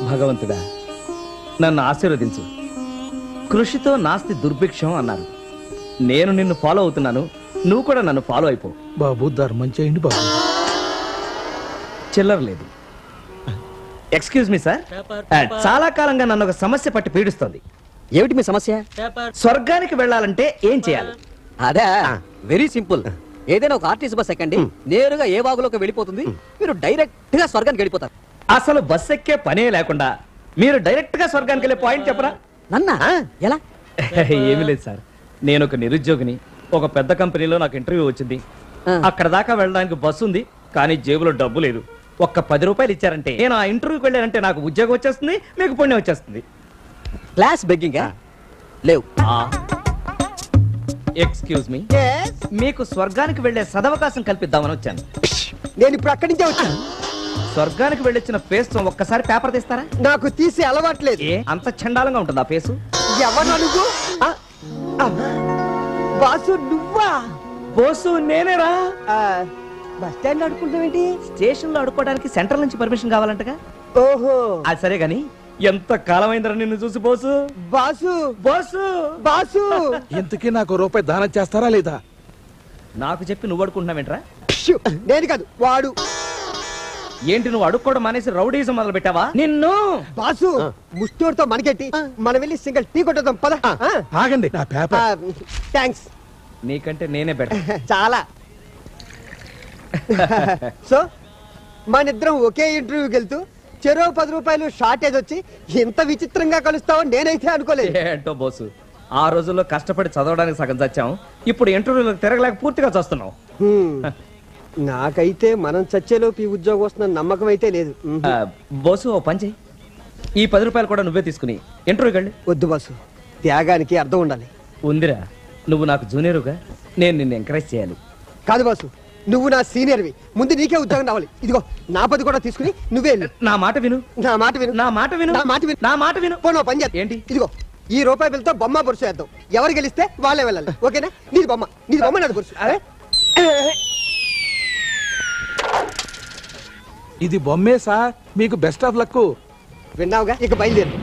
భగవంతుడా, నన్ను ఆశీర్వదించు. కృషితో నాస్తి దుర్భిక్షం అన్నారు. నేను నిన్ను ఫాలో అవుతున్నాను, నువ్వు కూడా నన్ను ఫాలో అయిపో. బాబు ధర్మం చేయండి బాబు. చిల్లర లేదు. ఎక్స్క్యూజ్ మీ సార్, చాలా కాలంగా నన్ను ఒక సమస్య పట్టి పీడిస్తోంది. ఏమిటి మీ సమస్య? స్వర్గానికి వెళ్ళాలంటే ఏం చేయాలి? అదే వెరీ సింపుల్. ఏదైనా ఒక ఆర్టీసీ బస్ ఎక్కండి, నేరుగా ఏ వాగులోకి వెళ్ళిపోతుంది, మీరు డైరెక్ట్ గా స్వర్గానికి వెళ్ళిపోతారు. అసలు బస్ ఎక్కే పనే లేకుండా మీరు డైరెక్ట్ గా స్వర్గానికి వెళ్ళే పాయింట్ చెప్పరా? నన్నా ఎలా? ఏమీ లేదు సార్, నేను ఒక నిరుద్యోగిని. ఒక పెద్ద కంపెనీలో నాకు ఇంటర్వ్యూ వచ్చింది. అక్కడ దాకా వెళ్ళడానికి బస్సు ఉంది, కానీ జేబులో డబ్బు లేదు. ఒక్క 10 రూపాయలు ఇచ్చారంటే నేను ఆ ఇంటర్వ్యూకి వెళ్ళానంటే నాకు ఉద్యోగం వచ్చేస్తుంది, మీకు పుణ్యం వచ్చేస్తుంది. క్లాస్ బెగ్గింగ్ లేవు. ఎక్స్క్యూజ్ మీ, మీకు స్వర్గానికి వెళ్లే సదవకాశం కల్పిద్దామని వచ్చాను. నేను ఇప్పుడు అక్కడి నుంచే వచ్చాను. స్వర్గానికి వెళ్ళొచ్చిన ఫేస్ తో ఒక్కసారి పేపర్ తీస్తారా? నాకు తీసి అలవాట్లేదు. అంత చండాలంగా ఉంటుంది ఆ ఫేసు. ఎవరు అడుగు? బాసు నువ్వా? బోసు నేనేరా. Bus stand అడుకుంటావేంటి? స్టేషన్ లో అడుకోవడానికి సెంట్రల్ నుంచి పర్మిషన్ కావాలంటగా. ఓహో, అది సరే గాని ఎంత కాలమైందిరా నిన్ను చూసి బోసు. బాసు బోసు బాసు ఇంతకీ నాకు రూపాయి దానం చేస్తారా లేదా? నాకు చెప్పి నువ్వు అడుకుంటున్నావేంట్రా? నేను కాదు, వాడు. ఏంటి నువ్వు అడుక్కోవడం మానేసి రౌడీజం మొదలు పెట్టావా? నిన్ను బాసు ముష్టోడితో మనకెట్టి, మనం వెళ్ళి సింగిల్ టీ కొట్టేద్దాం పద. ఆగండి, నా పేపర్. థ్యాంక్స్. నీకంటే నేనే బెటర్. చాలా. సో మనిద్దరం ఒకే ఇంటర్వ్యూకి వెళ్తూ చెరో 10 రూపాయలు షార్టేజ్ వచ్చి ఇంత విచిత్రంగా కలుస్తావని నేనైతే అనుకోలేదు. ఏంటో బోసు, ఆ రోజుల్లో కష్టపడి చదవడానికి సగం చచ్చాం, ఇప్పుడు ఇంటర్వ్యూలో తిరగలేక పూర్తిగా చూస్తున్నాం. నాకైతే మనం చచ్చేలోపు ఈ ఉద్యోగం వస్తున్న నమ్మకం అయితే లేదు. బోసు ఓ పని చెయ్యి, ఈ 10 రూపాయలు కూడా నువ్వే తీసుకుని ఇంటర్వ్యూకి వెళ్ళి. వద్దు బాసు, త్యాగానికి అర్థం ఉండాలి. ఉందిరా, నువ్వు నాకు జూనియరుగా, నేను నిన్ను ఎంకరేజ్ చేయాలి. కాదు బాసు, నువ్వు నా సీనియర్వి, ముందు నీకే ఉద్యోగం రావాలి. ఇదిగో నా 10 కూడా తీసుకుని నువ్వే వెళ్ళు. నా మాట విను, నా మాట విను, నా మాట విను, నా మాట విను, నా మాట విను. పోను పని చేద్దాం. ఏంటి? ఇదిగో ఈ రూపాయి బిల్తో బొమ్మ బొరుసు వేద్దాం. ఎవరు గెలిస్తే వాళ్ళే వెళ్ళాలి. ఓకేనా? నీది బొమ్మ, నీది బొమ్మ, నాది బొరుసు. అరే ఇది బొమ్మే సార్, మీకు బెస్ట్ ఆఫ్ లక్. విన్నావుగా, ఇక బయలుదేరు.